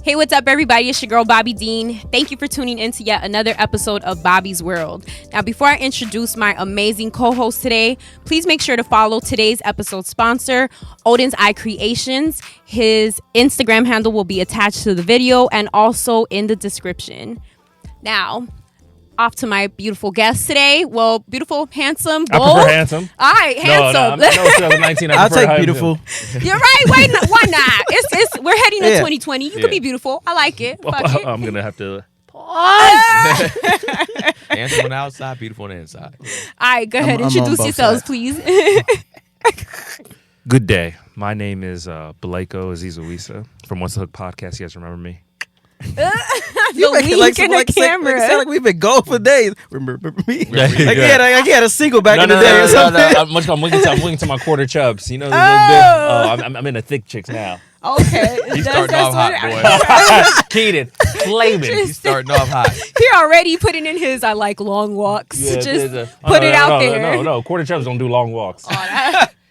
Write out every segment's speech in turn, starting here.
Hey, what's up, everybody? It's your girl, Bobby Dean. Thank you for tuning in to yet another episode of Bobby's World. Now, before I introduce my amazing co-host today, please make sure to follow today's episode sponsor, Odin's Eye Creations. His Instagram handle will be attached to the video and also in the description. Now, off to my beautiful guest today. Well, beautiful, handsome, bold. I prefer handsome. All right, handsome. No, 2019. I'll take beautiful. You're right. Why not? We're heading to 2020. You can be beautiful. I like it. Fuck it. I'm gonna have to pause. Handsome on the outside, beautiful on the inside. All right, go ahead. Introduce yourselves, please. Good day. My name is Bileko Azizawisa from What's the Hucc podcast. You guys remember me? You make it like in the camera. It sound like we've been going for days. Remember me? Yeah. I had a single back in the day or something. I'm winking to my quarter chubs. You know, I'm in the thick chicks now. Okay. He's starting off hot, boy. Keenan, flaming. He's starting off hot. He already putting in his I like long walks. Yeah, Put it out there. No. Quarter chubs don't do long walks.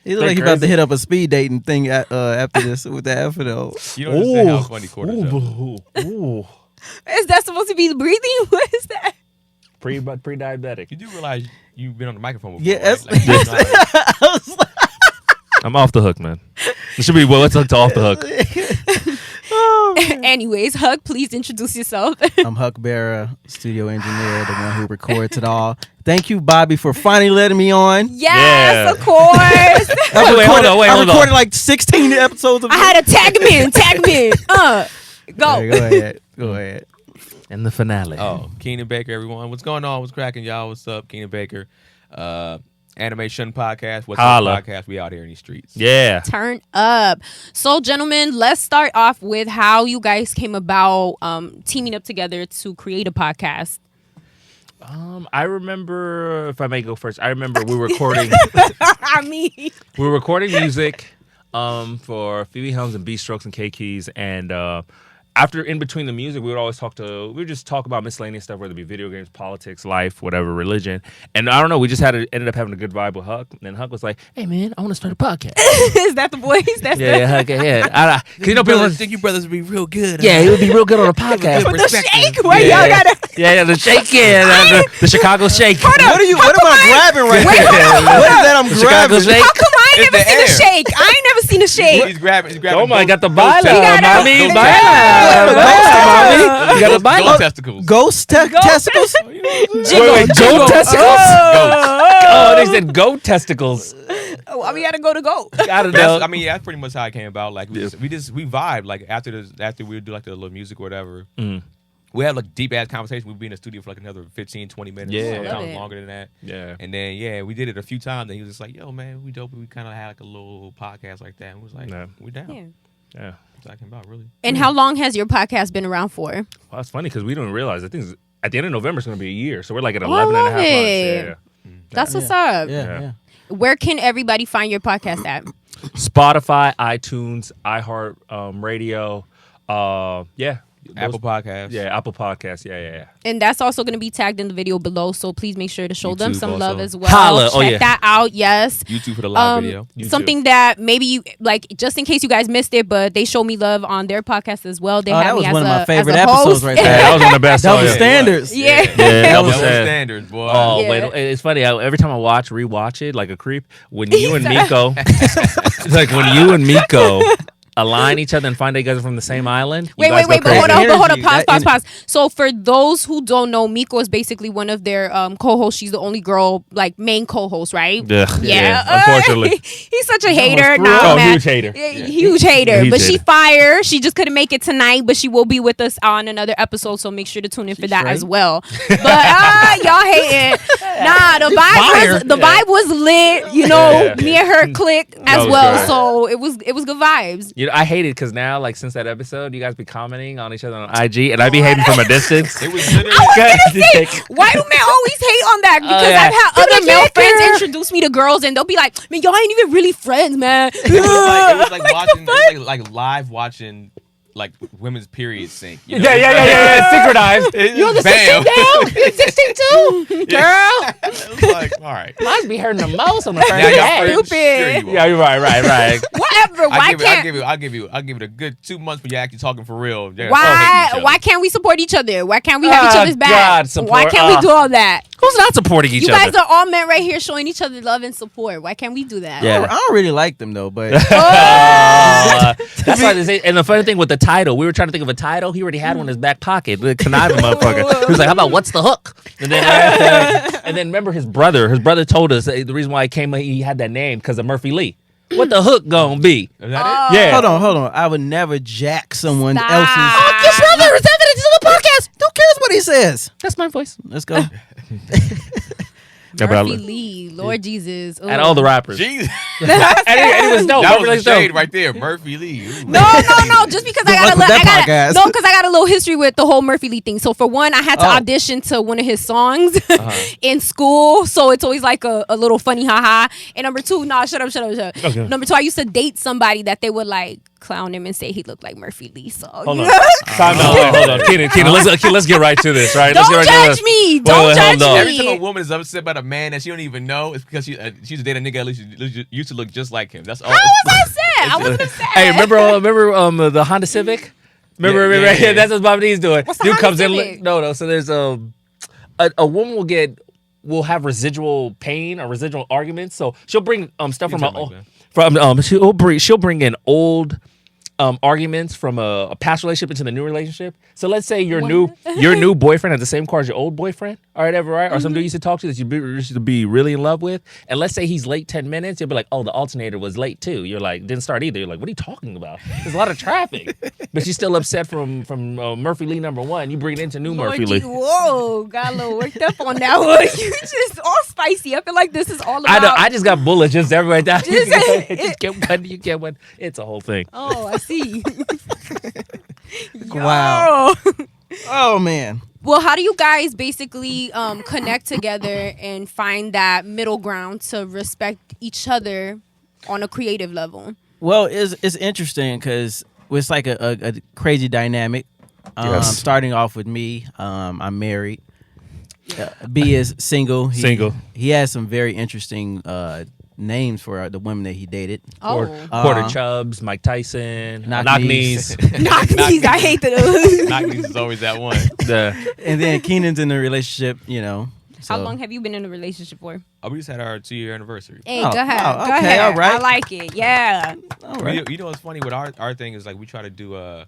He look like he about to hit up a speed dating thing after this with the episode. You don't understand how funny quarter chubs. Ooh. Is that supposed to be breathing? What is that? Pre-diabetic. You do realize you've been on the microphone before, Yeah, right? Like, you know, I'm off the hook, man. It should be What's Hucc to off the hook. Anyways, Hucc, please introduce yourself. I'm Hucc Bearer, studio engineer, the one who records it all. Thank you, Bobby, for finally letting me on. Yes, of course. I recorded like 16 episodes of I had to tag me in. Go. Go ahead. And the finale. Oh, Keenan Baker, everyone. What's going on? What's cracking, y'all? What's up? Keenan Baker. Animation podcast. What's up podcast? We out here in these streets. Yeah. Turn up. So, gentlemen, let's start off with how you guys came about teaming up together to create a podcast. I remember, if I may go first, I remember we were recording. We were recording music for Phoebe Helms and B Strokes and K Keys, and after in between the music, we would just talk about miscellaneous stuff, whether it be video games, politics, life, whatever, religion. And I don't know, we just ended up having a good vibe with Hucc. And Hucc was like, "Hey man, I want to start a podcast." Is that the voice? Hucc, yeah. Cause people think you brothers would be real good. Yeah, he would be real good on a podcast. With the shake, where y'all gotta. Yeah, the shake, the Chicago shake. What am I grabbing right now? What is that I'm grabbing? Shake? How come I ain't never seen a shake? I ain't never seen a shake. He's grabbing. Oh my, got the baila, mommy. You got the baila. Ghost testicles. Ghost testicles? Wait, goat testicles? Oh, they said goat testicles. Oh, we gotta go to goat. Gotta know. I mean, that's pretty much how it came about. Like we vibed. Like after we would do like the little music or whatever. We had like deep ass conversation. We'd be in the studio for like another 15, 20 minutes. Yeah. Sometimes longer than that. Yeah. And then we did it a few times. And he was just like, "Yo, man, we dope." We kind of had like a little podcast like that. And we was like, "We down." Yeah. That's what I came about, really. And how long has your podcast been around for? Well, that's funny because we didn't realize. I think at the end of November it's going to be a year. So we're like at 11 and a half months. Yeah. That's what's up. Yeah. Where can everybody find your podcast at? Spotify, iTunes, iHeart Radio. Apple Podcasts. Yeah, Apple Podcasts. Yeah. And that's also going to be tagged in the video below. So please make sure to show them some love as well. Holla. Check that out. Yes. YouTube for the live video. Something that maybe you like, just in case you guys missed it, but they show me love on their podcast as well. They that was one of my favorite as a episodes host. right there. Yeah, that was one of the best. Double standards. Yeah. Double standards, boy. Oh, Yeah. wait, it's funny. Every time I rewatch it like a creep, when you and Miko, it's like when you and Miko align each other and find that you guys are from the same island. Wait, but hold on. Pause. So for those who don't know, Miko is basically one of their co-hosts. She's the only girl, like main co-host, right? Yeah. Unfortunately. He's such a hater. Huge hater. Huge hater. Huge But she hater. fire. She just couldn't make it tonight, but she will be with us on another episode. So make sure to tune in for that as well. But y'all hating. Nah, the vibe was lit. You know, me and her clicked as well. Good. So it was good vibes. You know, I hate it because now, like, since that episode, you guys be commenting on each other on IG, and I be hating from a distance. It was I was gonna say, why do men always hate on that? Because I've had other male friends introduce me to girls, and they'll be like, "Man, y'all ain't even really friends, man." It was like watching, like live watching like women's periods sync. You Yeah, synchronized. You're the 16 down? You're 16 too? Girl. It's like, all right. Must be hurting the most on the first Now day. y'all sure you are. Yeah, you're right. Whatever. Why can't? I'll give it a good 2 months when you're actually talking for real. Why can't we support each other? Why can't we have each other's back? God, support. Why can't we do all that? Who's not supporting each You other? guys are all men right here showing each other love and support. Why can't we do that? I don't really like them though, but That's why they say. And the funny thing with the title, we were trying to think of a title. He already had one in his back pocket. The conniving motherfucker. He was like, "How about what's the hook?" And then remember his brother. His brother told us the reason why he had that name because of Murphy Lee. What the hook gonna be? Is that it? Yeah. hold on. I would never jack someone Stop. else's. Oh, Your brother is evidence on the podcast. Who cares what he says? That's my voice. Let's go. Murphy Lee, Lord Jesus. And all the rappers. Jesus. and it was dope. That Murphy was Lee's the shade dope. right there. Murphy Lee. Ooh. No. Just because I got a little history with the whole Murphy Lee thing. So for one, I had to audition to one of his songs in school. So it's always like a little funny haha. And number two, shut up. Okay. Number two, I used to date somebody that they would like clown him and say he looked like Murphy Lee. So Hold on. Hold on. Keenan, let's get right to this, right? Don't let's get right judge to me. Wait, Don't judge hold on. Every time a me. woman is upset about a man that she don't even know, it's because she's a dating a nigga that used to look just like him. That's all. How was I sad? I wasn't upset. Hey, remember the Honda Civic? Remember, Yeah. that's what BOBBi'D's doing. What's the Dude Honda comes Civic? in. No. So there's a woman will have residual pain or residual arguments. So she'll bring stuff from she'll bring in old arguments from a past relationship into the new relationship. So let's say your new boyfriend has the same car as your old boyfriend, or whatever, right? Or some dude you used to talk to that you used to be really in love with. And let's say he's late 10 minutes, you'll be like, "Oh, the alternator was late too." You're like, "Didn't start either." You're like, "What are you talking about? There's a lot of traffic." But she's still upset from Murphy Lee number one. You bring it into new Murphy Lee. Whoa, got a little worked up on that one. You just all spicy. I feel like this is all about. I know. I just got bullets just everywhere down. Just- You get one. It's a whole thing. Oh, I see. Wow. Oh man. Well, how do you guys basically connect together and find that middle ground to respect each other on a creative level? Well, it's interesting because it's like a crazy dynamic. Yes. Starting off with me, I'm married. B is single. Single. He has some very interesting names for the women that he dated. Oh, Porter Chubbs, Mike Tyson, Knock Knock Knees. Knees. knock knees. I hate the. Knock Knees is always that one. And then Keenan's in a relationship, How so- long have you been in a relationship for? Oh, we just had our 2-year anniversary. Hey, Oh, go ahead. oh, Go okay, ahead. all right. I like it. Yeah. All right. You know what's funny with our thing is like we try to do an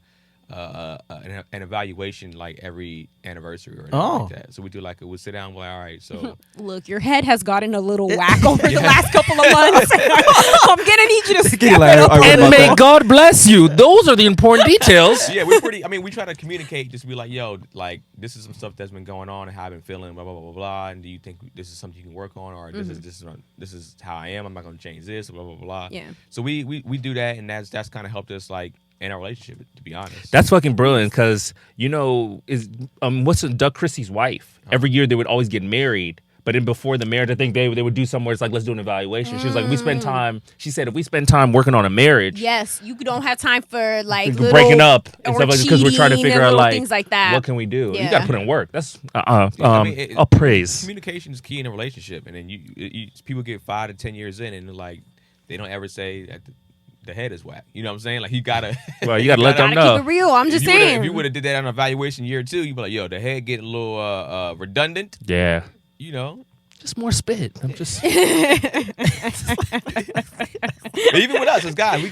evaluation like every anniversary or anything like that. So we do we'll sit down and we're like, all right, so Look, your head has gotten a little whack over the last couple of months. I'm gonna need you to step Get it like- up. all right, And may God bless you. Those are the important details. yeah, we're pretty. I mean, we try to communicate, just be like, yo, like this is some stuff that's been going on and how I've been feeling, blah blah blah blah blah. And do you think this is something you can work on, or this is how I am? I'm not gonna change this, blah blah blah blah. Yeah. So we do that, and that's kind of helped us like in our relationship, to be honest. That's fucking brilliant because, what's Doug Christie's wife? Every year they would always get married. But then before the marriage, I think they would do somewhere. It's like, let's do an evaluation. She was like, we spend time. She said, if we spend time working on a marriage, Yes, you don't have time for like breaking up and or stuff like because we're trying to cheating figure and out little like things like that. what can we do? You Yeah. got to put in work. That's mean, a praise. Communication is key in a relationship, and then you people get 5 to 10 years in, and like they don't ever say that the head is whack. You know what I'm saying? Like you gotta. Well, you got to let them Gotta keep it know. real. I'm just saying. If you would have did that on evaluation year 2, you'd be like, yo, the head getting a little redundant. Yeah, You know. just more spit. I'm just. Even with us as guys, we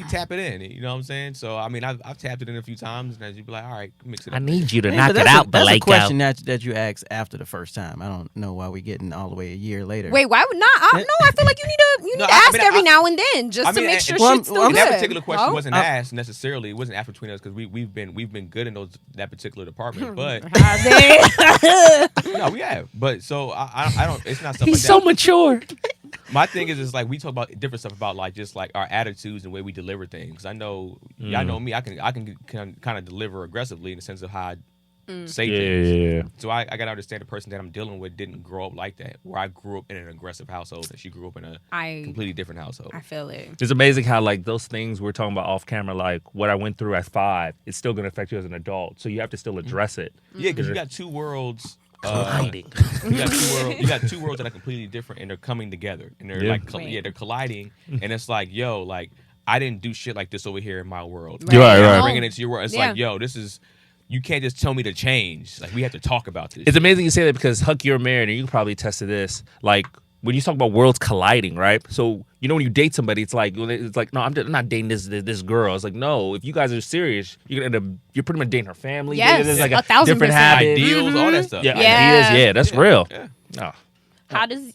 tap it in. You know what I'm saying? So I mean, I've tapped it in a few times, and you'd be like, all right, mix it up. I need you to Man, knock but it that's out, That's a Bileko. question that you asked after the first time. I don't know why we're getting all the way a year later. Wait, why would not? No, I feel like you need No, to I ask mean, every I- now and then just I to mean, make sure well, shit's still I'm- good. That particular question no? wasn't asked necessarily. It wasn't after between us because we've been good in that particular department. But no, we have. But so I don't. It's not stuff He's like so that. mature. My thing is like we talk about different stuff about like just like our attitudes and the way we deliver things. I know, y'all know me. I can kind of deliver aggressively in the sense of how say things. Yeah. So I got to understand the person that I'm dealing with didn't grow up like that. Where I grew up in an aggressive household, and she grew up in a completely different household. I feel it. It's amazing how like those things we're talking about off camera, like what I went through at 5, it's still going to affect you as an adult. So you have to still address it. Yeah, because you got two worlds. Colliding. You got two worlds that are completely different, and they're coming together, and they're they're colliding, and it's like, yo, like I didn't do shit like this over here in my world. Right. Bringing it to your world, it's like, yo, this is. You can't just tell me to change. Like, we have to talk about this. It's amazing you say that because, Hucc, you're married, and you can probably attest to this. Like, when you talk about worlds colliding, right? So, you know, when you date somebody, it's like no, I'm not dating this girl. It's like, no, if you guys are serious, you're pretty much dating her family. Yes, there's like 1,000%. different habits. Ideals, all that stuff. Yeah, ideas. Yeah, that's real. Yeah. No. How does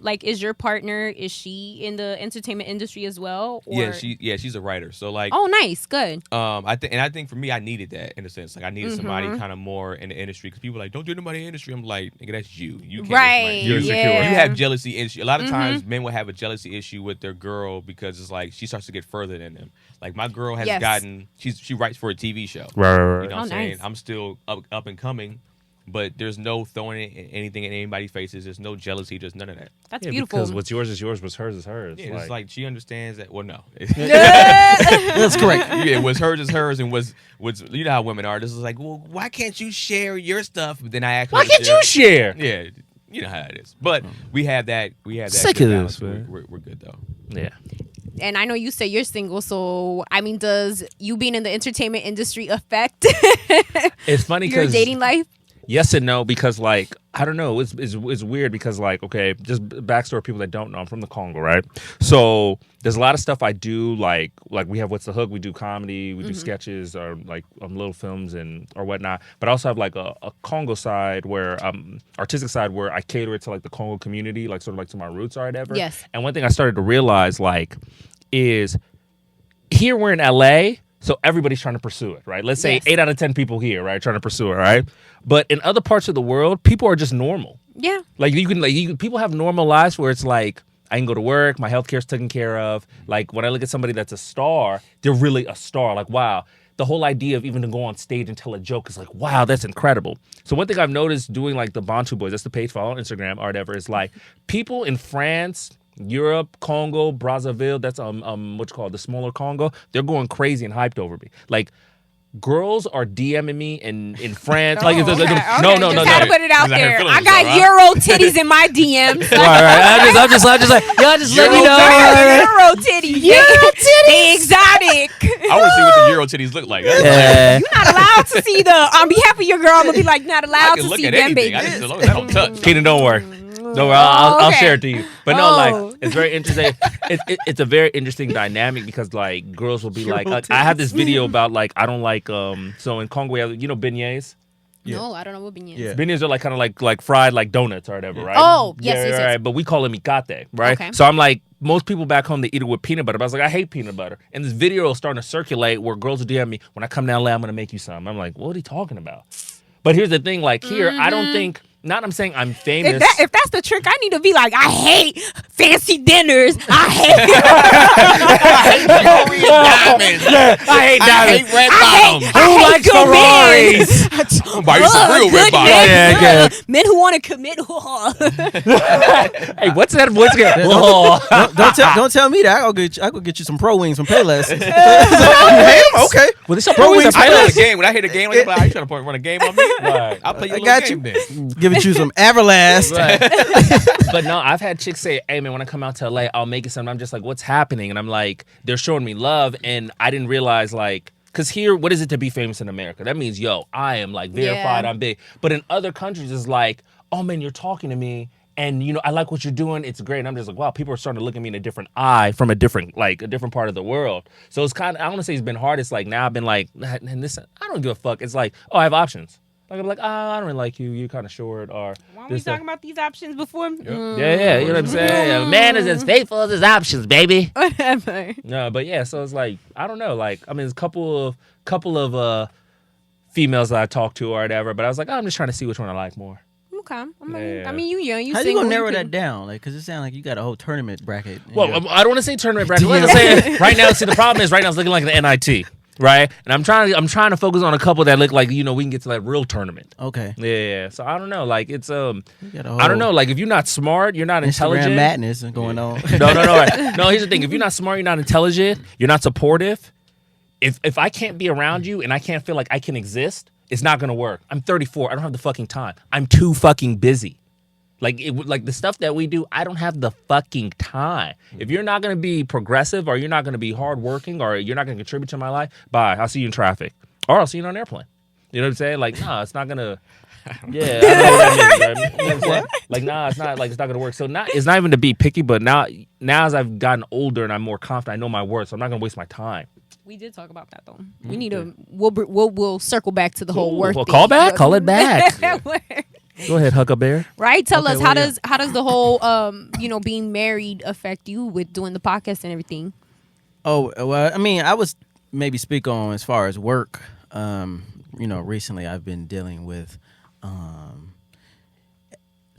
like is your partner? Is she in the entertainment industry as well? Or? Yeah, she's a writer. So like, oh, nice, good. I think for me, I needed that in a sense. Like I needed somebody kind of more in the industry because people are like, don't do anybody in the industry. I'm like, nigga, that's you. You can't right. You're secure. Yeah. You have jealousy issue. A lot of times, men will have a jealousy issue with their girl because it's like she starts to get further than them. Like my girl has gotten. She writes for a TV show. Right. You know what I'm saying? Nice. I'm still up and coming. But there's no throwing anything in anybody's faces. There's no jealousy. There's none of that. That's beautiful. Because what's yours is yours. What's hers is hers. Yeah, it's like she understands that. Well, no. That's correct. Yeah, what's hers is hers, and what's you know how women are. This is like, well, why can't you share your stuff? But then I ask, why can't you share? Yeah, you know how it is. But we have that. Sick of this, man. We're good though. Yeah. And I know you say you're single, so I mean, does you being in the entertainment industry affect It's funny your because dating life? Yes and no, because like I don't know, it's weird because like okay, just backstory people that don't know, I'm from the Congo, right? So there's a lot of stuff I do like we have What's the Hook, we do comedy, we do sketches or like little films and or whatnot. But I also have like a Congo side where artistic side where I cater it to like the Congo community, like sort of like to my roots or whatever. Yes. And one thing I started to realize like is here we're in LA. So everybody's trying to pursue it, right? Let's say 8 out of 10 people here, right, trying to pursue it, right? But in other parts of the world, people are just normal. Yeah. Like people have normal lives where it's like I can go to work, my healthcare's taken care of. Like when I look at somebody that's a star, they're really a star. Like wow, the whole idea of even to go on stage and tell a joke is like wow, that's incredible. So one thing I've noticed doing like the Bantu Boys, that's the page follow on Instagram or whatever, is like people in France, Europe, Congo, Brazzaville, that's what's called the smaller Congo, they're going crazy and hyped over me. Like girls are DMing me in France. Like no. Just gotta put it out there. I got right? Euro titties in my DMs. right. I'm just like, y'all just let me know. Euro titties. Euro titties. They exotic. I want to see what the Euro titties look like. You're not allowed to see on behalf of your girl, I'm gonna be like, not allowed to see them babies. I just I don't touch. Keenan, don't worry. No, I'll share it to you. But no, like it's very interesting. It's a very interesting dynamic because like girls will be like, I have this video about like I don't like so in Congo we have beignets. Yeah. No, I don't know what beignets. Yeah. Beignets are like kind of like fried like donuts or whatever, right? Oh, yes. Right. But we call it mikate, right? Okay. So I'm like, most people back home they eat it with peanut butter. But I was like, I hate peanut butter. And this video is starting to circulate where girls will DM me, when I come down LA, I'm gonna make you some. I'm like, what are you talking about? But here's the thing, like here, I don't think. Not I'm saying I'm famous. If that's the trick, I need to be like, I hate fancy dinners. I hate diamonds. Red bottoms. Who likes Ferraris? I'm buy you some real red bottoms. Yeah. Men who want to commit. Hey, what's that voice again? Don't tell me that. I go get you some pro wings from Payless. Okay. Well, there's some pro wings. When I hit a game, like, are you trying to run a game on me? Right. I'll play you a I got game then. Giving you some Everlast. Right. But no, I've had chicks say, hey man, when I come out to LA, I'll make it something. I'm just like, what's happening? And I'm like, they're showing me love. And I didn't realize like, because here, what is it to be famous in America? That means, yo, I am like verified, I'm big. But in other countries, it's like, oh man, you're talking to me. And, you know, I like what you're doing. It's great. And I'm just like, wow, people are starting to look at me in a different eye from a different part of the world. So it's kind of, I don't want to say it's been hard. It's like, now I've been like, and this, I don't give a fuck. It's like, oh, I have options. Like, I'm like, I don't really like you. You're kind of short. Or weren't we talking about these options before? Yeah, you know what I'm saying? A man is as faithful as his options, baby. Whatever. No, but yeah, so it's like, I don't know. Like, I mean, there's a couple of females that I talked to or whatever, but I was like, I'm just trying to see which one I like more. Okay. I mean, you young. How you gonna narrow that down? Like, because it sounds like you got a whole tournament bracket. Well, I don't want to say tournament bracket. Like I'm saying, right now, see, the problem is right now it's looking like the NIT. right? And I'm trying to focus on a couple that look like we can get to that real tournament. Okay. Yeah. So I don't know. Like it's I don't know. Like if you're not smart, you're not intelligent. Instagram madness going on. No. No. Here's the thing: if you're not smart, you're not intelligent, you're not supportive. If I can't be around you and I can't feel like I can exist, it's not gonna work. I'm 34. I don't have the fucking time. I'm too fucking busy. Like the stuff that we do, I don't have the fucking time. If you're not gonna be progressive, or you're not gonna be hardworking, or you're not gonna contribute to my life, bye. I'll see you in traffic, or I'll see you on an airplane. You know what I'm saying? Like, nah, it's not gonna. Yeah, I don't know what that means. Right? You know what I'm saying? Like, nah, it's not gonna work. So it's not even to be picky, but now as I've gotten older and I'm more confident, I know my worth, so I'm not gonna waste my time. We did talk about that though. We need to. We'll circle back to the whole worth. Well, thing. call it back. Go ahead, Huckabear. Right? Tell Okay, us well, how does the whole being married affect you with doing the podcast and everything? Oh, well, I mean, I was maybe speak on as far as work. Recently I've been dealing with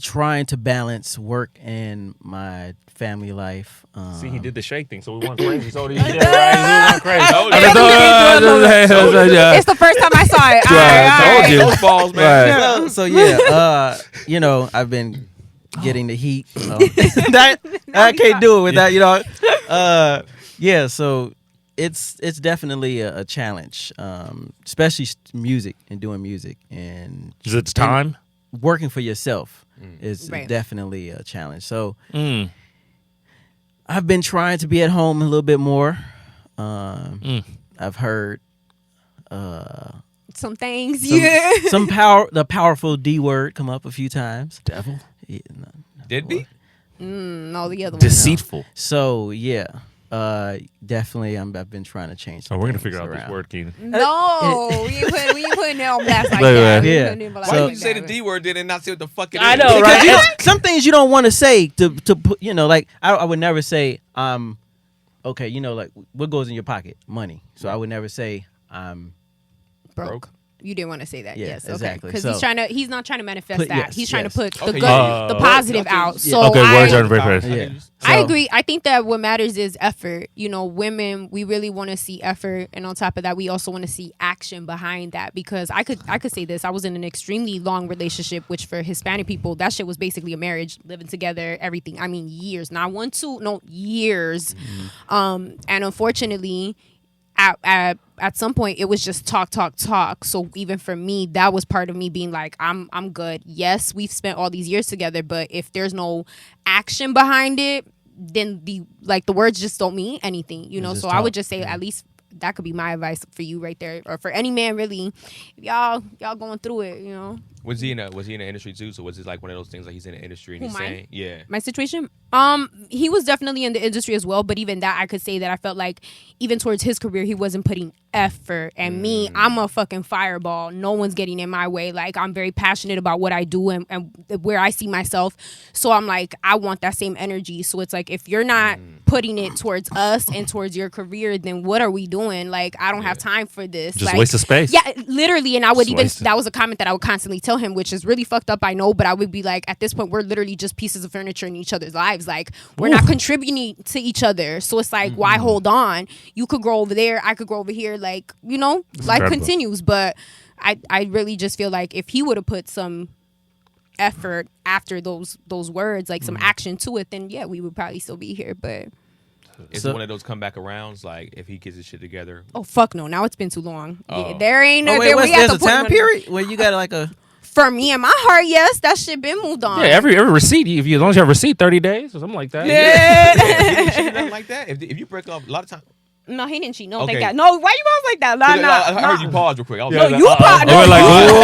trying to balance work and my family life. See, he did the shake thing, so we went crazy. So he did right. He went crazy. It's the first time I saw it. I told you. Those balls, man. Right. So yeah, I've been getting the heat. I can't do it without yeah. So it's definitely a challenge, especially music and doing music and Is it time? working for yourself is Right. definitely a challenge. So I've been trying to be at home a little bit more. I've heard Some things, the powerful D word come up a few times. Devil. Yeah, no. Did be? No, the other one. Deceitful. So yeah, definitely I've been trying to change. Oh, some we're gonna things figure out this around. word, Keenan. No, we ain't putting it on blast like Wait, that. wait. We Yeah. ain't putting it on Why blast did like you say the that. D word then and not say what the fuck it is? I know, Because right? some things you don't want to say to put, like I would never say okay, like what goes in your pocket? Money. So I would never say Broke. You didn't want to say that, Yeah, yes, okay. exactly. Because So- he's not trying to manifest Put- that. yes, He's trying yes. to put the Okay, good, yeah. the positive out. Yeah. So Okay, words I, aren't very perfect. Yeah. I So- agree. I think that what matters is effort. Women, we really want to see effort, and on top of that, we also want to see action behind that. Because I could say this: I was in an extremely long relationship, which for Hispanic people, that shit was basically a marriage, living together, everything. I mean, years, not 1, 2, no, years. And unfortunately, at some point, it was just talk. So even for me, that was part of me being like, I'm good. Yes, we've spent all these years together, but if there's no action behind it, then the words just don't mean anything, just So I would talk. just say at least that could be my advice for you right there, or for any man really. If y'all going through it, Was he in the industry too? So was it like one of those things like he's in the industry and Who, he's mine? saying, yeah. My situation, he was definitely in the industry as well, but even that, I could say that I felt like even towards his career, he wasn't putting effort. And me, I'm a fucking fireball. No one's getting in my way. Like, I'm very passionate about what I do and where I see myself. So I'm like, I want that same energy. So it's like, if you're not putting it towards us and towards your career, then what are we doing? Like, I don't have time for this. Just like, waste of space. Yeah, literally. And I would Just even, wasted. that was a comment that I would constantly tell him, which is really fucked up, I know, but I would be like, at this point, we're literally just pieces of furniture in each other's lives. Like, we're not contributing to each other. So it's like, why hold on? You could grow over there. I could grow over here. Like, life incredible. continues. But I really just feel like if he would have put some effort after those words, like some action to it, then yeah, we would probably still be here. But It's So- one of those comeback arounds, like if he gets his shit together. oh fuck no, now it's been too long. Oh. Yeah, there ain't no. Oh, wait, there, what's, we at there's the a point time when- period where you got like a For me and my heart, yes, that shit been moved on. Yeah, every receipt, as long as you have a receipt, 30 days or something like that. Yeah. Nothing like that. If you break up, a lot of times. No, he didn't cheat. No, Okay. thank God. No, why you pause like that? Nah, I heard nah. you pause real quick. I was No, like, you pause. No,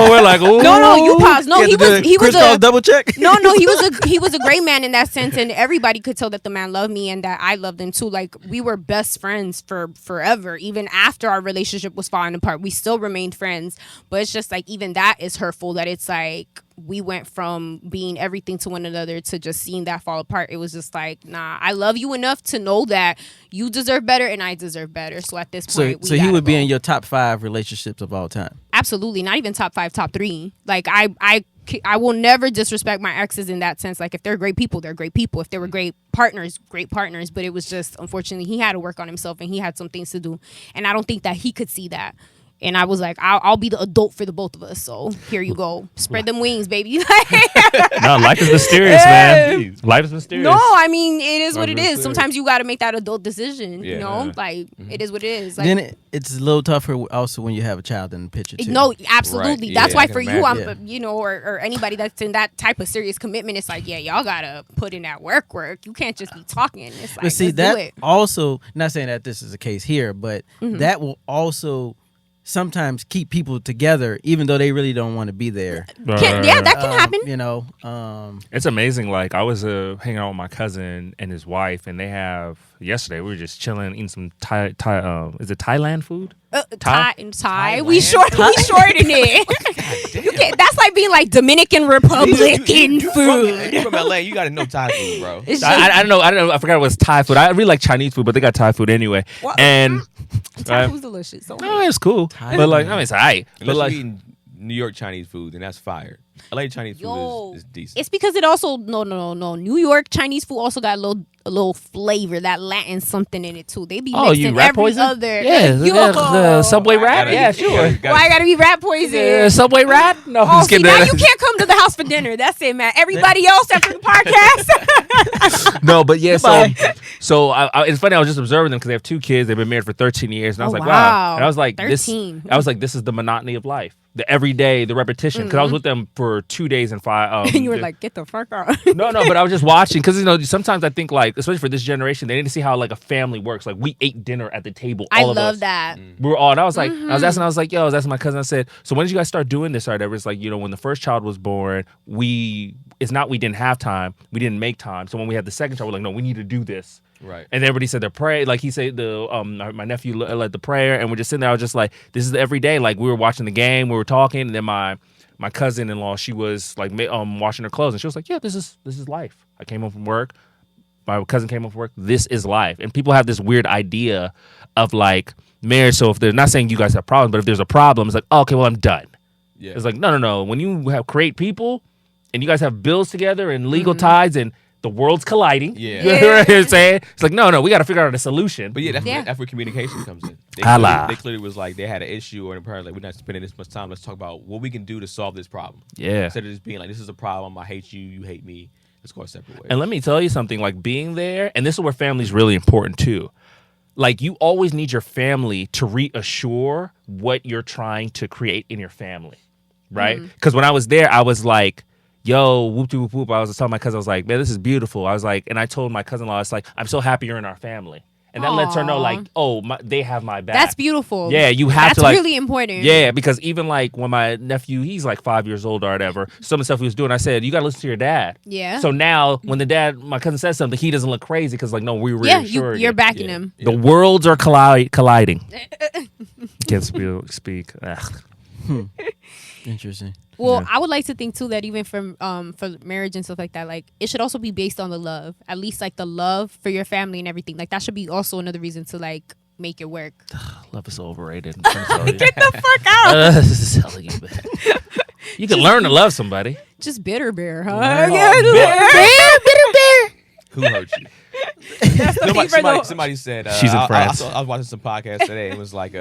We're like, ooh. No, you pause. No, he was a double check. no, he was a great man in that sense, and everybody could tell that the man loved me and that I loved him too. Like, we were best friends for forever. Even after our relationship was falling apart, we still remained friends. But it's just like, even that is hurtful, that it's like we went from being everything to one another to just seeing that fall apart. It was just like, nah, I love you enough to know that you deserve better and I deserve better. So at this point, So he would be in your top 5 relationships of all time. Absolutely, not even top 5, top 3. Like, I I will never disrespect my exes in that sense. Like, if they're great people, they're great people. If they were great partners. But it was just, unfortunately, he had to work on himself and he had some things to do. And I don't think that he could see that. And I was like, I'll be the adult for the both of us. So here you go. Spread them wings, baby. No, life is mysterious, man. Life is mysterious. No, I mean, it is what it is. Sometimes you got to make that adult decision, you know? Like, it is what it is. Like, then it's a little tougher also when you have a child in the picture, too. No, absolutely. Right. That's Yeah, why I for can you, imagine. you know, or anybody that's in that type of serious commitment, it's like, yeah, y'all got to put in that work. You can't just be talking. It's like, But see, let's do that it. also, not saying that this is the case here, but that will also sometimes keep people together, even though they really don't want to be there. Yeah, that can happen. You know, It's amazing. Like, I was hanging out with my cousin and his wife, and they have, yesterday, we were just chilling, eating some Thai is it Thailand food? Thai. We shorten it. You can't, that's like being like Dominican Republican food. You from LA, you got to know Thai food, bro. It's I don't know. I forgot it was Thai food. I really like Chinese food, but they got Thai food anyway. Well, And Thai food's delicious. So no, it's cool. But like, I mean, it's alright. But Unless like, you eating New York Chinese food, then that's fire. LA Chinese food is decent. it's because it also no. New York Chinese food also got a little flavor, that Latin something in it too. They be oh, you mixing rat every poison? other. Yeah, the Subway rat. Gotta- Yeah, sure. Why I gotta be rat poison? Subway rat? No, I'm Oh, just see, kidding. now you can't come to the house for dinner. That's it, man. Everybody else after the podcast. No, but yeah, so it's funny. I was just observing them because they have 2 kids. They've been married for 13 years, and I was Oh, like, wow. And I was like, 13. this is the monotony of life. The everyday, the repetition. Because I was with them for 2 days and 5. And you were like, get the fuck out. No, but I was just watching because, you know, sometimes I think, like, especially for this generation, they need to see how like a family works. Like, we ate dinner at the table. I all of love us. that. We were all, and I was like, I was asking my cousin. I said, so when did you guys start doing this or whatever? It's like, you know, when the first child was born, it's not we didn't have time, we didn't make time. So when we had the second child, we're like, no, we need to do this. Right. And everybody said their prayer. Like he said, my nephew led the prayer, and we're just sitting there. I was just like, this is every day. Like, we were watching the game, we were talking, and then my cousin-in-law, she was like washing her clothes, and she was like, yeah, this is life. I came home from work. My cousin came home from work. This is life. And people have this weird idea of like marriage. So if they're not saying you guys have problems, but if there's a problem, it's like, oh, okay, well, I'm done. Yeah. It's like, no. When you have create people, and you guys have bills together and legal ties and the world's colliding. Yeah. You know what I'm saying? It's like, no, we got to figure out a solution. But yeah, Yeah. that's where communication comes in. They clearly was like, they had an issue or apparently like, we're not spending this much time. Let's talk about what we can do to solve this problem. Yeah. Instead of just being like, this is a problem. I hate you. You hate me. Let's go our separate ways. And let me tell you something, like being there, and this is where family's really important too. Like, you always need your family to reassure what you're trying to create in your family, right? Because when I was there, I was like, yo, whoop whoop whoop. I was telling my cousin, I was like, man, this is beautiful. I was like, and I told my cousin-in-law, it's like, I'm so happy you're in our family. And that lets her know, like, oh, they have my back. That's beautiful. Yeah, you have That's to, like, really important. Yeah, because even like when my nephew, he's like 5 years old or whatever, some of the stuff he was doing, I said, you got to listen to your dad. Yeah. So now when my cousin says something, he doesn't look crazy because like, no, we were reassuring you're him. backing him. The worlds are colliding. Can't speak. Ugh. interesting. Well, I would like to think too that even for marriage and stuff like that, like it should also be based on the love. At least like the love for your family and everything. Like that should be also another reason to like make it work. Love is so overrated. I'm Get the fuck out. This is telling you, man. You can learn to love somebody. Just bitter bear, huh? bitter bear. Who hurt you? That's the beaver, though. Somebody said She's in France. I was watching some podcast today. It was like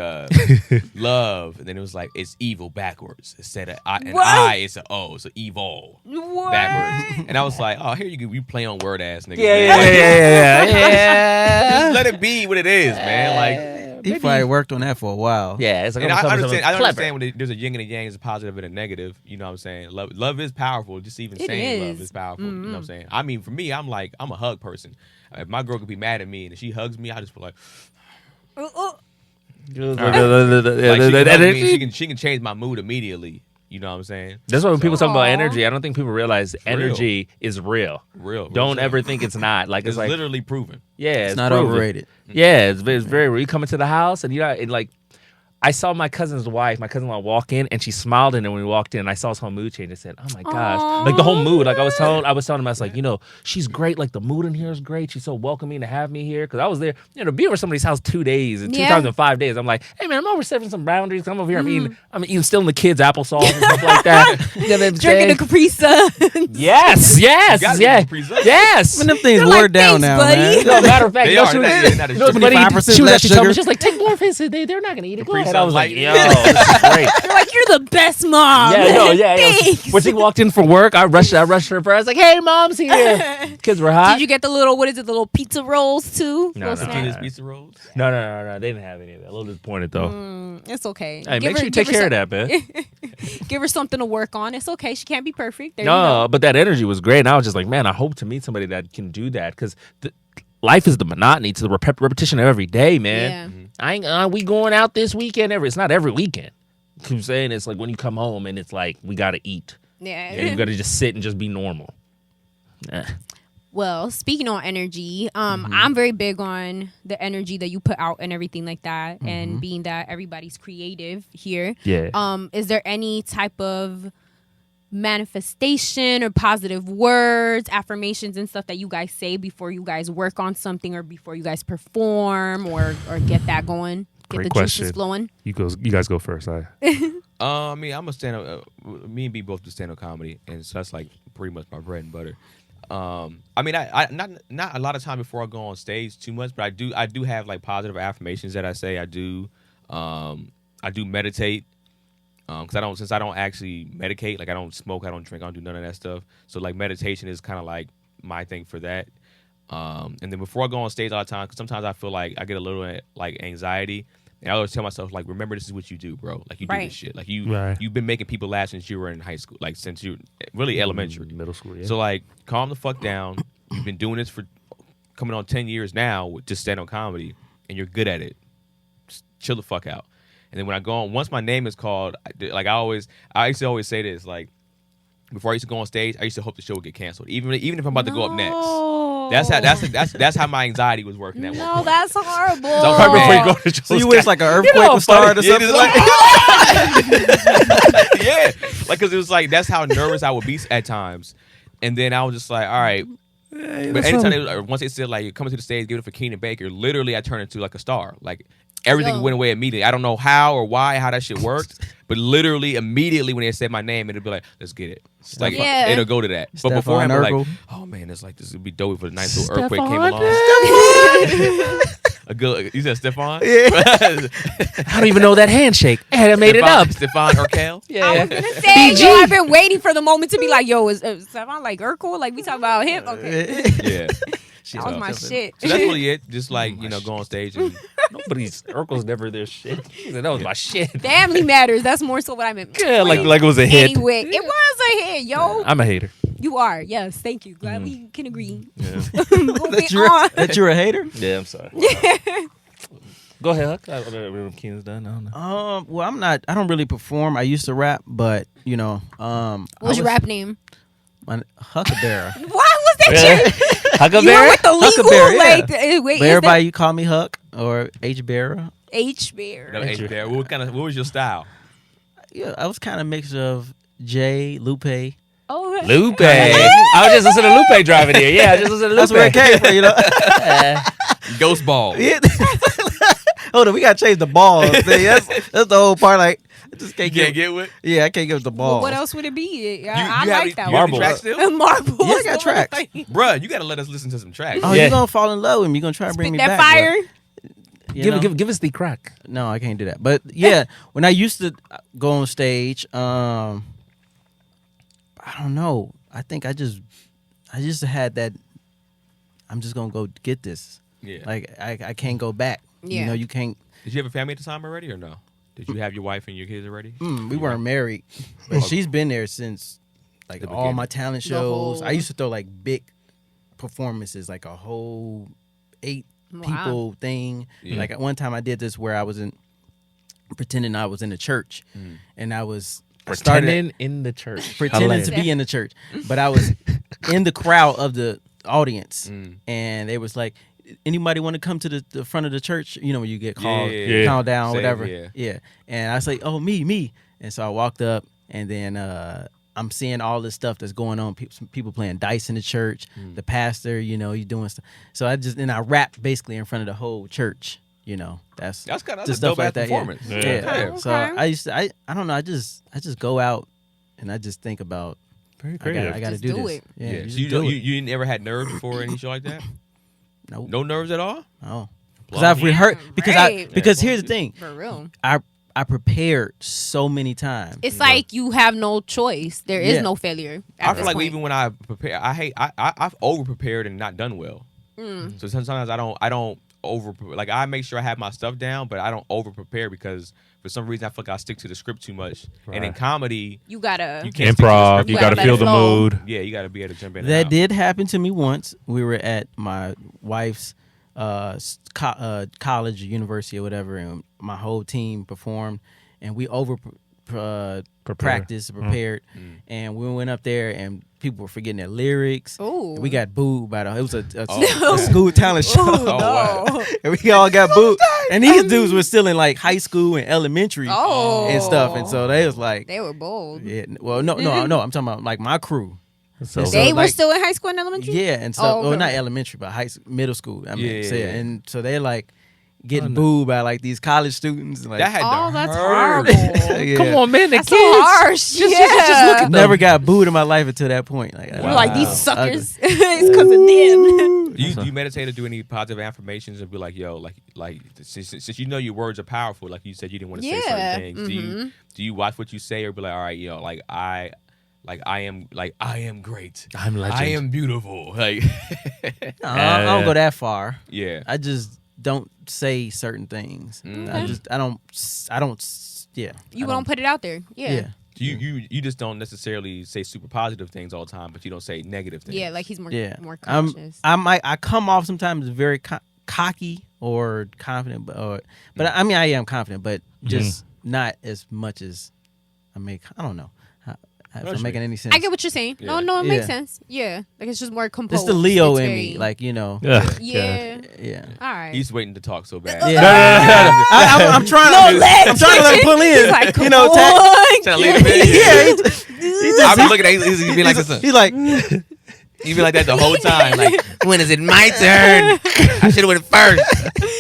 love, and then it was like it's evil backwards. Instead of I, it's an O, it's an evil backwards. And I was like, oh, here you play on word ass niggas. Yeah. Just let it be what it is, man. Like. He probably worked on that for a while. Yeah, it's like And I understand when there's a yin and a yang, there's a positive and a negative. You know what I'm saying? Love is powerful. Just even saying love is powerful. You know what I'm saying? I mean, for me, I'm a hug person. If my girl could be mad at me and if she hugs me, I just feel like, she can change my mood immediately. You know what I'm saying? That's why when people talk about energy, I don't think people realize energy is real. Real. Don't ever think it's not. Like It's like literally proven. yeah, It's not proven. overrated. Yeah, it's very real. You come into the house and you know, like I saw my cousin-in-law walk in, and she smiled, and then when we walked in, I saw his whole mood change. I said, "Oh my gosh!" Aww. Like the whole mood. Like I was telling him, I was like, she's great. Like the mood in here is great. She's so welcoming to have me here. Because I was there, to be over somebody's house 2 days and 2 times in 5 days. I'm like, hey man, I'm over setting some boundaries. I'm over here. I'm eating still in the kids' applesauce and stuff like that. You know what I'm Drinking saying? a Capri Sun. Yes. When them things watered down now, buddy. man. No, matter of fact, They are. she They're was funny. 25% She was less actually telling me, sugar. she was like, take more of his. They're not gonna eat it. Go Capri ahead. Sun I was like, light. yo, this is great. You're like, you're the best mom. Yeah. Thanks. When she walked in for work, I rushed her. I was like, "Hey, mom's here." Kids were hot. Did you get the little, the little pizza rolls too? No, Little no. snack? His pizza rolls. No. They didn't have any of that. A little disappointed though. It's okay. Hey, make sure you take care of that, man. Give her something to work on. It's okay. She can't be perfect. There you go. No, but that energy was great, and I was just like, man, I hope to meet somebody that can do that because life is the monotony. It's the repetition of every day, man. Yeah. We going out this weekend? It's not every weekend. You know what I'm saying? It's like when you come home and it's like we gotta eat. Yeah. And you gotta just sit and just be normal. Well, speaking on energy, I'm very big on the energy that you put out and everything like that. And being that everybody's creative here. Yeah. Is there any type of manifestation or positive words, affirmations and stuff that you guys say before you guys work on something or before you guys perform or get that going? Get Great the question. juices flowing. You guys go first. I mean, I'm a stand-up. Me and B both do stand-up comedy, and so that's like pretty much my bread and butter. I mean, I not a lot of time before I go on stage too much, but I do have like positive affirmations that I say. I do meditate. Since I don't actually medicate, like I don't smoke, I don't drink, I don't do none of that stuff. So like meditation is kind of like my thing for that. And then before I go on stage all the time, because sometimes I feel like I get a little like anxiety, and I always tell myself like, remember, this is what you do, bro. Like you do this shit. Like you've been making people laugh since you were in high school, like since you really elementary, middle school. Yeah. So like, calm the fuck down. You've been doing this for coming on 10 years now with just stand-up comedy, and you're good at it. Just chill the fuck out. And then when I go on, once my name is called, I used to always say this, like, before I used to go on stage, I used to hope the show would get canceled, even if I'm about to go up next. That's how my anxiety was working at one point. No, that's horrible. So right before you go to shows, So you wish like an earthquake would start or something? Yeah, like because it was like that's how nervous I would be at times, and then I was just like, all right. But anytime once they said like you're coming to the stage, give it for Keenan Baker, literally I turned into like a star. Like everything went away immediately. I don't know how or why, how that shit worked, but literally immediately when they said my name, it'd be like, let's get it. It's like it'll go to that. But before I'm like, oh man, it's like this would be dope if a nice little earthquake came along. You said Stefan? Yeah. I don't even know that handshake. I made it up. Stefan Urkel? Yeah. I was gonna say, yo, I've been waiting for the moment to be like, yo, is Stefan like Urkel? Like we talk about him? Okay. Yeah. That was my shit. So that's really it. Just like, go on stage and Urkel's never their shit. He said, that was my shit. Family Matters. That's more so what I meant. Yeah, like it was a hit. Anyway, it was a hit, yo. I'm a hater. You are. Yes. Thank you. Glad we can agree. Yeah. that you're a hater? Yeah, I'm sorry. Go ahead, Huck. I don't know if Keenan's done. I don't know. Well, I don't really perform. I used to rap, but What's your rap name? Huckleberry. Why was that shit? Huckleberry? You went with the legal, Huckleberry, like, yeah. wait, But everybody, you call me Huck or H Bearer. H Bear. No, H Bear. What was your style? Yeah, I was kind of a mix of Jay, Lupe. Oh, Lupe. I was just listening to Lupe driving here. Yeah, I just listened to Lupe. That's where it came from, Ghost Ball. Yeah. Hold on, we gotta change the balls. That's the whole part. Like, I just can't get with. Yeah, I can't give the ball. Well, what else would it be? I like that one. Marble. Tracks still? Marble. Yeah, I got tracks. Bruh, you gotta let us listen to some tracks. Oh, you're gonna fall in love with me. You're gonna try to bring me that back. fire. Give us the crack. No, I can't do that. But yeah, when I used to go on stage, I don't know. I think I just had that. I'm just gonna go get this. Yeah. Like I can't go back. Yeah. You can't. Did you have a family at the time already or no? Did you have your wife and your kids already? We weren't married, but she's been there since like The all beginning. my talent shows. I used to throw like big performances, like a whole 8 people thing. Yeah. Like at one time I did this where I was pretending I was in the church, and I Pretending in the church. pretending to be in the church, but I was in the crowd of the audience, and they was like, anybody want to come to the front of the church? You know, when you get called, Yeah. count down, Save, whatever. yeah. And I say, oh, me. And so I walked up, and then I'm seeing all this stuff that's going on. People playing dice in the church. The pastor, you know, he's doing stuff. So I rap basically in front of the whole church. You know, that's kind of just stuff stuff like that. performance. Yeah. Okay. So I don't know. I just go out and I just think about. Very creative. I got to Just do do this. it. Yeah. Yeah. You So just do it. you never had nerves before any show like that? Nope. No nerves at all? Oh. Because I've rehearsed. Right. Because here's the thing. For real. I prepared so many times. It's like you have no choice. There is Yeah. no failure. I feel like even when I prepare, I've over prepared and not done well. Mm. So sometimes I don't over, like, I make sure I have my stuff down, but I don't over prepare because for some reason I feel like I stick to the script too much. And in Right. comedy, you gotta. you can't stick to the Improv. script. You You got to gotta feel let the it flow. mood. Yeah, you got to be able to jump in. That and out. did happen to me once. We were at my wife's college or university or whatever, and my whole team performed, and we practiced, prepared, and we went up there, and people were forgetting their lyrics. Ooh. We got booed by it was a school talent show. Ooh, wow. no. And we all got booed. And these dudes were still in like high school and elementary Oh. and stuff. And so they was like, They were bold. yeah, well, no. I'm talking about like my crew. So, And so, They were like, still in high school and elementary? yeah, and stuff. Oh, Well, okay. not elementary, but middle school. I mean, Yeah. so, and so they're like getting booed by like these college students. Like, That had Oh, to that's hurt. horrible. yeah. come on, man. The That's kids. so harsh. just look at Never got booed in my life until that point. Like, We're like, these Wow. suckers. It's because of them. Do you meditate or do any positive affirmations and be like, yo, like since you know your words are powerful, like you said you didn't want to say Yeah. certain things. Do you watch what you say or be like, all right, yo, I am great. I'm legend. I am beautiful. Like, I don't go that far. yeah. I just don't say certain things. I don't. Yeah. You don't put it out there. Yeah. You just don't necessarily say super positive things all the time, but you don't say negative things. Yeah, like he's more Yeah. conscious. I come off sometimes very cocky or confident, but I mean I am confident, but just not as much as I make. I don't know. If I'm making any sense. I get what you're saying. Yeah. No, it makes Yeah. sense. Yeah, like it's just more composed. It's the Leo It's in very- me, like, you know. Ugh, Yeah. Yeah. All right. He's waiting to talk so bad. Yeah. I'm trying to. I'm trying to let him pull in. He's like, come you know, on. Trying to leave him in. yeah. I've been looking at he's be like this. He's like, He be like that the whole time. Like, when is it my turn? I should have went first.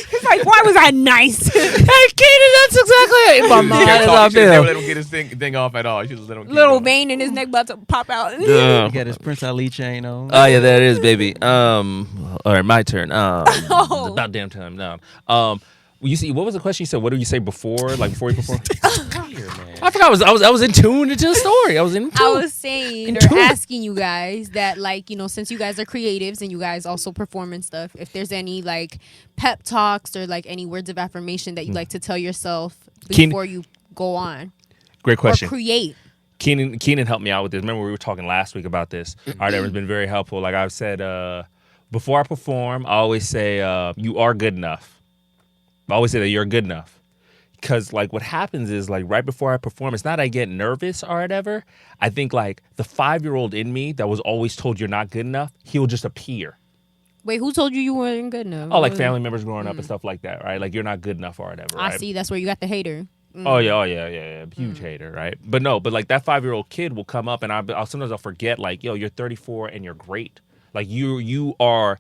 He's like, why was I nice? Hey, Keenan, that's exactly it. My You mind can't is talk, out you should never there. let him get his thing off at all. You should just let him keep Little going. vein in his neck about to pop out. he got his Prince Ali chain on. Oh yeah, that is, baby. All right, my turn. It's about damn time now. You see, what was the question you said? What did you say before? Like before you perform? Here, man. I forgot. I was in tune into the story. I was in tune. I was saying or asking you guys that, like, you know, since you guys are creatives and you guys also perform and stuff, if there's any like pep talks or like any words of affirmation that you like to tell yourself before you go on Great question. or create. Keenan helped me out with this. Remember we were talking last week about this. Art has been very helpful. Like I've said, before I perform, I always say, you are good enough. I always say that you're good enough. Because like what happens is like right before I perform, it's not I get nervous or whatever. I think like the 5-year-old in me that was always told you're not good enough, he'll just appear. Wait, who told you weren't good enough? Oh, like family members growing up and stuff like that, right? Like you're not good enough or whatever, right? I see. That's where you got the hater. Oh yeah, huge hater, right? But like that 5-year-old kid will come up and I'll sometimes I'll forget like, yo, you're 34 and you're great. Like you are.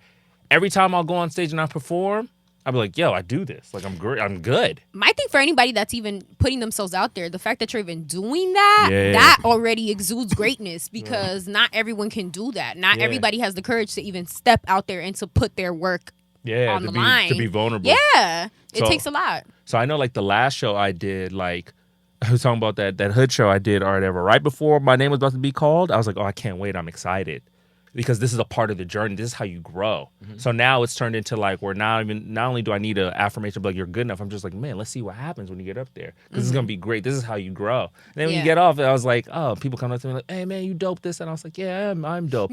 Every time I'll go on stage and I perform, I'll be like, yo, I do this. Like I'm great. I'm good. My thing for anybody that's even putting themselves out there, the fact that you're even doing that, Yeah. that already exudes greatness because not everyone can do that. Not Yeah. everybody has the courage to even step out there and to put their work Yeah, on to the be line. to be vulnerable. Yeah, it So- takes a lot. So I know like the last show I did, like I was talking about that Hood show I did or whatever. Right before my name was about to be called, I was like, oh, I can't wait. I'm excited. Because this is a part of the journey. This is how you grow. So now it's turned into like where not only do I need an affirmation, but like you're good enough. I'm just like, man, let's see what happens when you get up there. This is gonna be great. This is how you grow. And then when Yeah. you get off, I was like, oh, people come up to me like, hey man, you dope this, and I was like, yeah, I'm dope.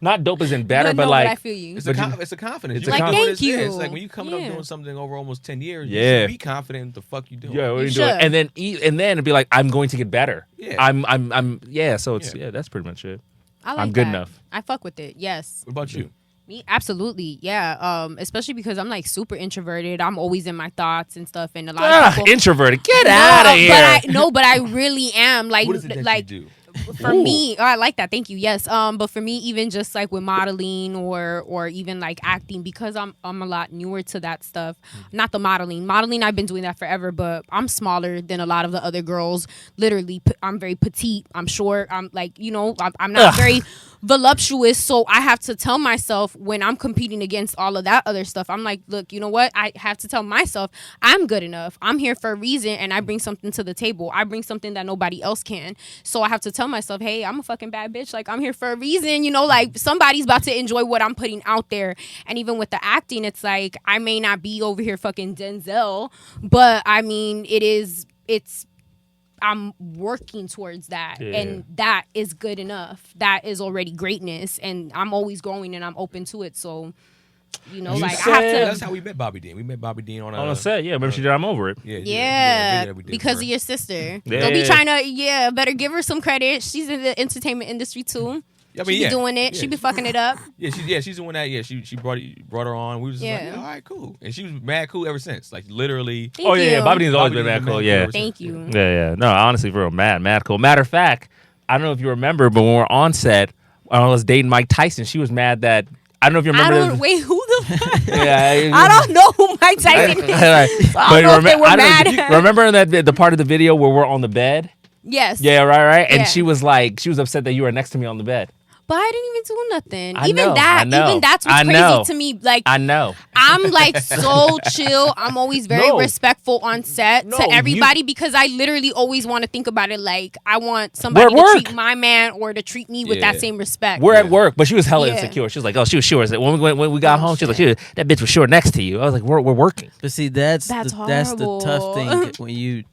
Not dope as in better, but No, like I feel you. It's But it's a confidence. it's You a know Like, what thank it is. you. It's like when you coming Yeah. up doing something over almost 10 years, Yeah. you should be confident in the fuck you doing. yeah, what are You you doing? should. And then it'd be like, I'm going to get better. Yeah. I'm yeah. So it's Yeah. that's pretty much it. I like I'm good that. enough. I fuck with it. Yes. What about you? Me, absolutely, yeah. Especially because I'm like super introverted. I'm always in my thoughts and stuff, and a lot of people introverted. Get out of here. But I really am. Like, What is it that you do? For me, I like that. Thank you. Yes. But for me, even just like with modeling or even like acting, because I'm a lot newer to that stuff. Not the modeling. Modeling, I've been doing that forever, but I'm smaller than a lot of the other girls. Literally, I'm very petite. I'm short. I'm like, I'm not very voluptuous. So I have to tell myself when I'm competing against all of that other stuff, I'm like, look, you know what? I have to tell myself I'm good enough. I'm here for a reason, and I bring something to the table. I bring something that nobody else can. So I have to tell myself, hey, I'm a fucking bad bitch. Like, I'm here for a reason. Like somebody's about to enjoy what I'm putting out there. And even with the acting, it's like I may not be over here fucking Denzel, but I mean, I'm working towards that, and that is good enough. That is already greatness, and I'm always growing, and I'm open to it. So, I have to. That's how we met Bobby Dean. We met Bobby Dean on a set. Yeah, remember she did I'm Over It. Yeah, because of your sister. Don't be trying to. Better give her some credit. She's in the entertainment industry too. She be doing it. She be fucking it up. She's doing that. Yeah, she brought her on. We was just like, all right, cool. And she was mad cool ever since. Like literally. Thank you. Bobby Dean's always been mad cool. Yeah. Thank you. Yeah. No, honestly, for real, mad cool. Matter of fact, I don't know if you remember, but when we were on set, when I was dating Mike Tyson, she was mad that. I don't know if you remember. Wait, who the fuck? I don't know who Mike Tyson is. Remember the part of the video where we're on the bed? Yes. Yeah, right. And she was upset that you were next to me on the bed. But I didn't even do nothing. I even that's what's crazy to me. Like, I know. I'm like so chill. I'm always very respectful on set to everybody because I literally always want to think about it like I want somebody to treat my man or to treat me with that same respect. We're at work, but she was hella insecure. She was like, she was sure. When we got home, she was like, that bitch was sure next to you. I was like, we're working. But see, that's the tough thing when you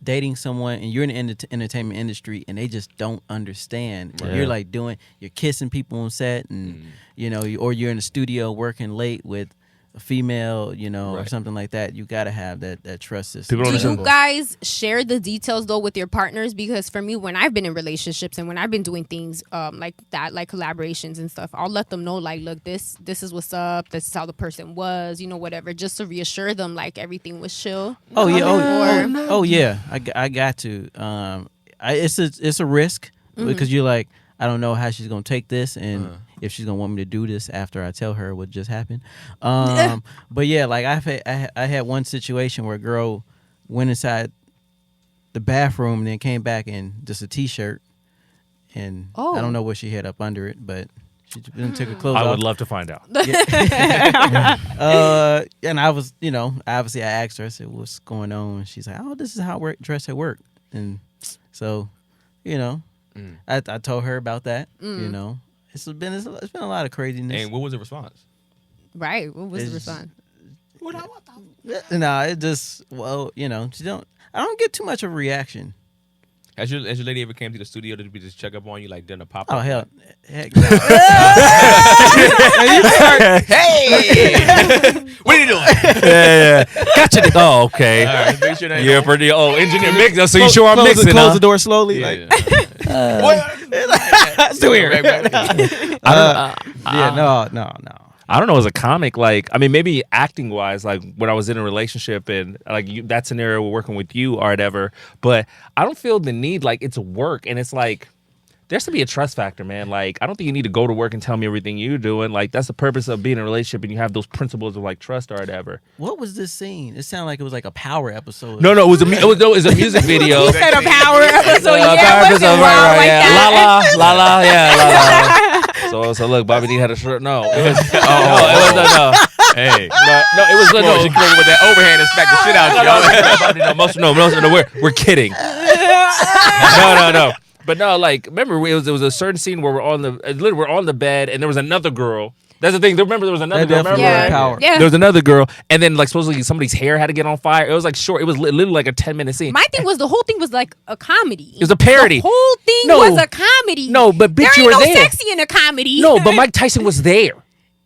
dating someone and you're in the entertainment industry and they just don't understand. You're like you're kissing people on set and or you're in the studio working late with a female, or something like that. You gotta have that trust system. Do you guys share the details though with your partners? Because for me, when I've been in relationships and when I've been doing things like that, like collaborations and stuff, I'll let them know like, look, this is what's up. This is how the person was, whatever, just to reassure them like everything was chill. Oh yeah, oh yeah. I got to. It's a risk because you're like, I don't know how she's gonna take this and if she's gonna want me to do this after I tell her what just happened. But yeah, like I had one situation where a girl went inside the bathroom and then came back in just a t-shirt, and I don't know what she had up under it, but she then took her clothes off. I would love to find out. And I was, obviously I asked her. I said, "What's going on?" And she's like, "Oh, this is how I dress at work." And so, I told her about that. It's been a lot of craziness. And what was the response? Right. What was the response? No, it just I don't get too much of a reaction. Has your lady ever came to the studio to just check up on you, like done a pop up? Oh heck no. Hey, what are you doing? Yeah. Gotcha. Oh, okay. All right, make sure that you're pretty engineer mix. So you sure I'm mixing? Close the door slowly. Yeah. Still here. No. I don't know, as a comic, maybe acting wise, like when I was in a relationship and like that scenario we're working with you or whatever, but I don't feel the need, like it's work and it's like, there has to be a trust factor, man. Like, I don't think you need to go to work and tell me everything you're doing. Like, that's the purpose of being in a relationship and you have those principles of like trust or whatever. What was this scene? It sounded like it was like a Power episode. No, it was a music video. You said a Power episode. La la, yeah. So look, Bobby D had a shirt. No, it was no. Hey, no, it was no. She came with that overhand and smacked the shit out of you. No, we're kidding. No. But no, like remember, it was a certain scene where we're on the bed and there was another girl. That's the thing. Remember, there was another girl. Power. Yeah. There was another girl, and then like supposedly somebody's hair had to get on fire. It was like short. It was literally like a 10-minute scene. My thing was the whole thing was like a comedy. It was a parody. The whole thing was a comedy. No, but bitch, you were there. There ain't no sexy in a comedy. No, but Mike Tyson was there.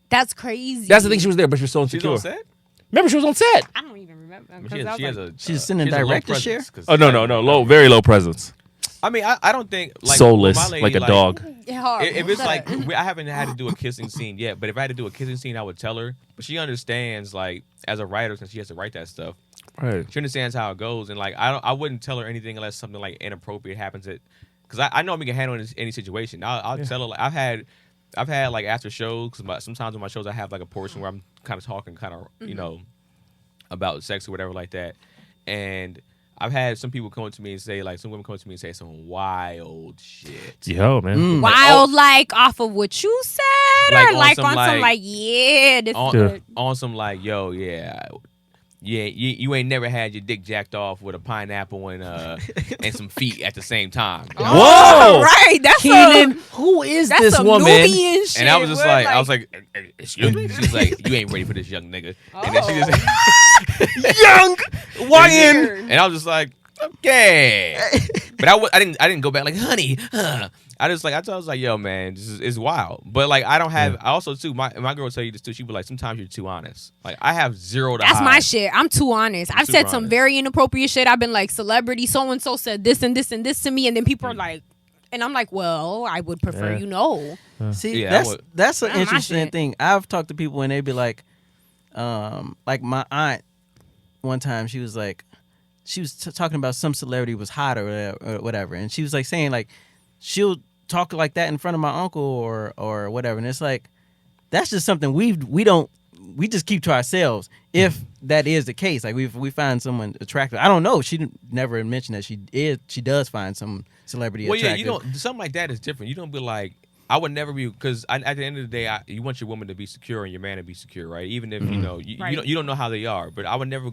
That's crazy. That's the thing. She was there, but she was so insecure. She was on set? Remember, she was on set. I don't even remember. She's in a director's chair. Oh no, very low presence. I mean, I don't think like soulless, my lady, like a dog. If it's like I haven't had to do a kissing scene yet, but if I had to do a kissing scene, I would tell her. But she understands, like as a writer, since she has to write that stuff. Right. She understands how it goes, and like I wouldn't tell her anything unless something like inappropriate happens. Because I know we can handle any situation. I'll tell her. Like, I've had like after shows. Because sometimes on my shows I have like a portion where I'm kind of talking, you know, about sex or whatever like that, and I've had some people come to me and say, like, some women come to me and say some wild shit. Yo, man. Wild, like off of what you said, like or like on some like, yeah, this on some like, yo, yeah, you ain't never had your dick jacked off with a pineapple and some feet at the same time. Whoa, right? That's Keenan. Who is this woman? Shit. And I was just like, I was like, excuse me. She's like, you ain't ready for this young nigga. And then she just Young YN. And I was just like, okay. But I didn't go back like, honey. I was like, yo, man, this is wild. But like, I don't have. I also too. My girl will tell you this too. She be like, sometimes you're too honest. Like, I have zero to hide. That's my shit. I'm too honest. I've said some very inappropriate shit. I've been like, celebrity so and so said this and this and this to me, and then people are like, and I'm like, well, I would prefer you know. See, that's an interesting thing. I've talked to people and they be like my aunt. One time she was like, she was talking about some celebrity was hot or whatever, and she was like saying like she'll talk like that in front of my uncle or whatever, and it's like that's just something we just keep to ourselves if that is the case. Like we find someone attractive. I don't know. She never mentioned that she does find some celebrity attractive. Well, yeah, something like that is different. You don't be like, I would never be, because at the end of the day, you want your woman to be secure and your man to be secure, right? Even if you know you don't know how they are, but I would never.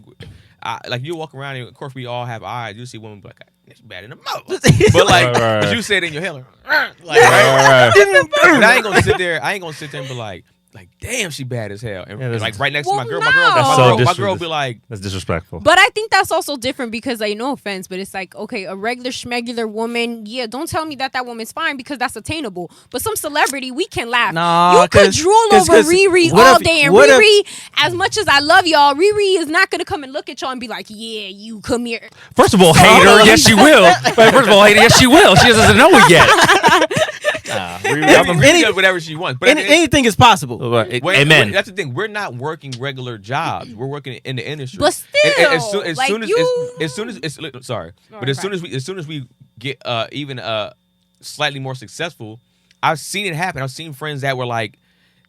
Like you walk around, and of course we all have eyes. You see women be like, it's bad in the mouth, but like, but you say it in your head, like, but I ain't gonna sit there. I ain't gonna sit there and be like, damn, she bad as hell. And like right next to my girl, my girl be like, that's disrespectful. But I think that's also different because, like, no offense, but it's like, okay, a regular schmegular woman, yeah, don't tell me that woman's fine because that's attainable. But some celebrity, we can laugh. Nah, you could drool over Riri all day, and Riri, as much as I love y'all, Riri is not gonna come and look at y'all and be like, yeah, you come here. First of all, hater, yes she will. First of all, hater, yes she will. She doesn't know it yet. Riri does whatever she wants. But anything is possible. Amen. That's the thing. We're not working regular jobs. We're working in the industry. But still, as soon as we get even slightly more successful, I've seen it happen. I've seen friends that were like,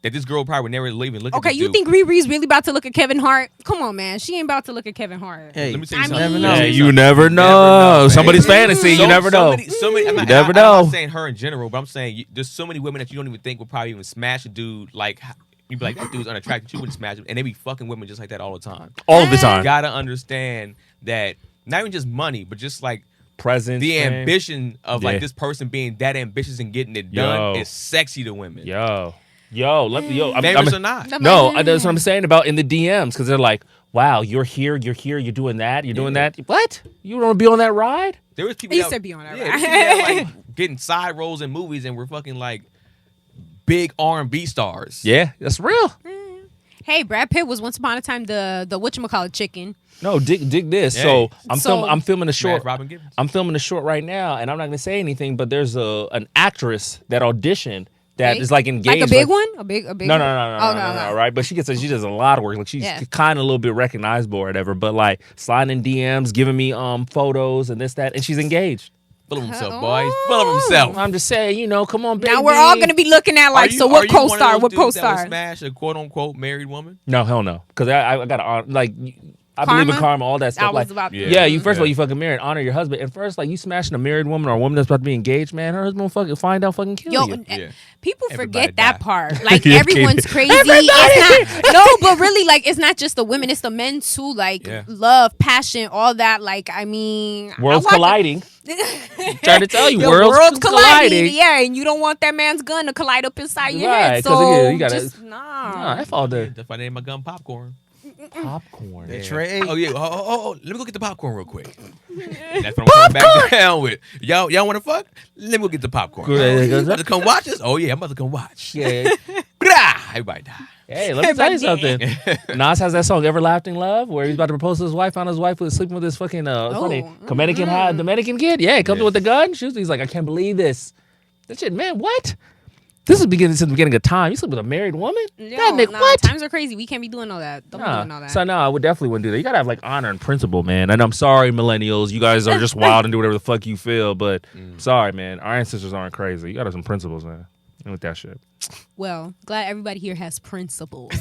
that this girl probably would never even look at. Okay, you think Riri's really about to look at Kevin Hart? Come on, man. She ain't about to look at Kevin Hart. Hey, let me tell you something. You never know. Somebody's fantasy. You never know. I'm not saying her in general, but I'm saying there's so many women that you don't even think would probably even smash a dude. Like, you'd be like, that dude's unattractive. You wouldn't smash him. And they be fucking women just like that all the time. All the time. You gotta understand that not even just money, but just like presence, the ambition of like this person being that ambitious and getting it done is sexy to women. Famous or not? No, that's what I'm saying about in the DMs, because they're like, wow, you're here, you're doing that, you're doing that. What? You don't want to be on that ride? There was people that be on that ride. People that, like, getting side roles in movies and we're fucking like big R&B stars. Yeah, that's real. Hey, Brad Pitt was once upon a time the whatchamacallit chicken. No, dig this. Hey. So I'm filming a short. Robin Gibbons. I'm filming a short right now, and I'm not gonna say anything, but there's an actress that auditioned that is like engaged. Like a big one? A big No, no, right? But she does a lot of work. Like she's kind of a little bit recognizable or whatever. But like sliding in DMs, giving me photos and this, that, and she's engaged. Full of himself, boy. He's full of himself. I'm just saying, come on, baby. Now we're all gonna be looking at like, so what co-star? What co-star? Smash a quote unquote married woman? No, hell no. Because I got like. I believe in karma, all that stuff. You first of all, you fucking married, honor your husband, and first, like, you smashing a married woman or a woman that's about to be engaged, man, her husband will fucking find out, fucking kill you. People forget that part. Like, everyone's crazy. It's not, no, but really, like, it's not just the women, it's the men too. Like, love, passion, all that. Like, I mean, worlds colliding. Trying to tell you, worlds colliding. Yeah, and you don't want that man's gun to collide up inside your head. So you gotta, just nah. That's all the. That's why I named my gun Popcorn. Popcorn. Betray. Oh yeah. Oh, let me go get the popcorn real quick. That's what I'm coming back down with. Y'all want to fuck? Let me go get the popcorn. I'm about to come watch this. Oh yeah, I'm about to come watch. Yeah. Everybody die. Hey, let me tell you something. Nas has that song "Everlasting Love," where he's about to propose to his wife, found his wife was sleeping with this fucking Dominican kid. Yeah, he comes with the gun, shoots. He's like, I can't believe this. That shit, man. What? This is since the beginning of time. You sleep with a married woman? What? Times are crazy. We can't be doing all that. Don't be doing all that. So no, I would definitely wouldn't do that. You gotta have like honor and principle, man. And I'm sorry, millennials. You guys are just wild and do whatever the fuck you feel. But sorry, man. Our ancestors aren't crazy. You gotta have some principles, man. With that shit. Well, glad everybody here has principles.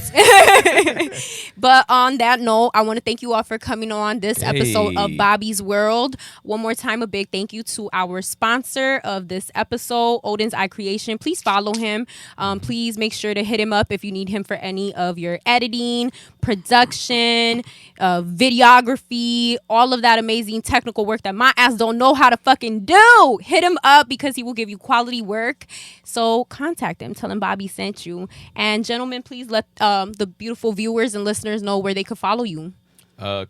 But on that note, I want to thank you all for coming on this episode of Bobby's World. One more time, a big thank you to our sponsor of this episode, Odin's Eye Creation. Please follow him. Please make sure to hit him up if you need him for any of your editing, production, videography, all of that amazing technical work that my ass don't know how to fucking do. Hit him up because he will give you quality work. So contact him. Tell him Bobby sent you. And gentlemen, please let the beautiful viewers and listeners know where they could follow you.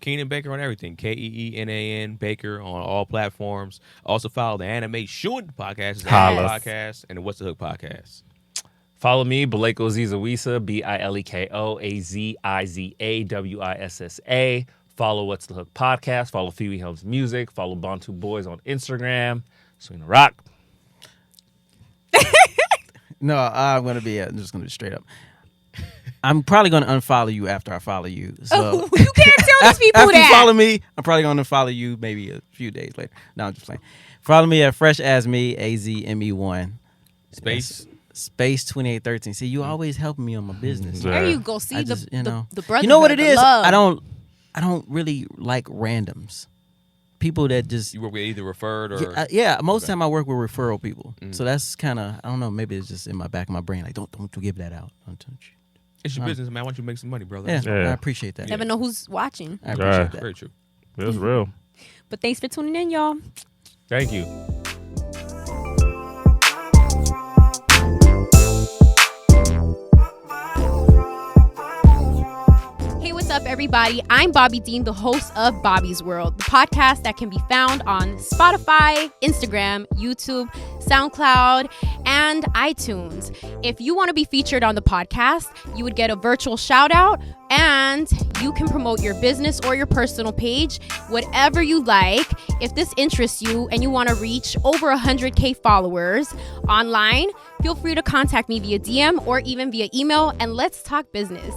Keenan Baker on everything. Keenan Baker on all platforms. Also follow the Animation podcast, podcast, and the What's the Hook podcast. Follow me, Bileko Zizawisa, BilekoZizawissa. Follow What's the Hook podcast. Follow Phoebe Helms Music. Follow Bantu Boys on Instagram. Swing the Rock. No, I'm just gonna be straight up. I'm probably gonna unfollow you after I follow you. So you can't tell these people after that. you follow me, I'm probably gonna unfollow you maybe a few days later. No, I'm just playing. Follow me at Fresh As Me, AZME1. Space 2813. See, you always helping me on my business. There you go. See the brother. You know what it is? Love. I don't really like randoms. People that just you work with either referred or most of the time I work with referral people. So that's kind of, I don't know, maybe it's just in my back of my brain, like don't give that out. It's your business, man. I want you to make some money, brother. Yeah, I appreciate that. Never know who's watching. I appreciate that. Very true. That's real. But thanks for tuning in, y'all. Thank you. Hey, what's up, everybody? I'm Bobby Dean, the host of Bobby's World, the podcast that can be found on Spotify, Instagram, YouTube, SoundCloud, and iTunes. If you want to be featured on the podcast, you would get a virtual shout out and you can promote your business or your personal page, whatever you like. If this interests you and you want to reach over 100K followers online, feel free to contact me via DM or even via email, and let's talk business.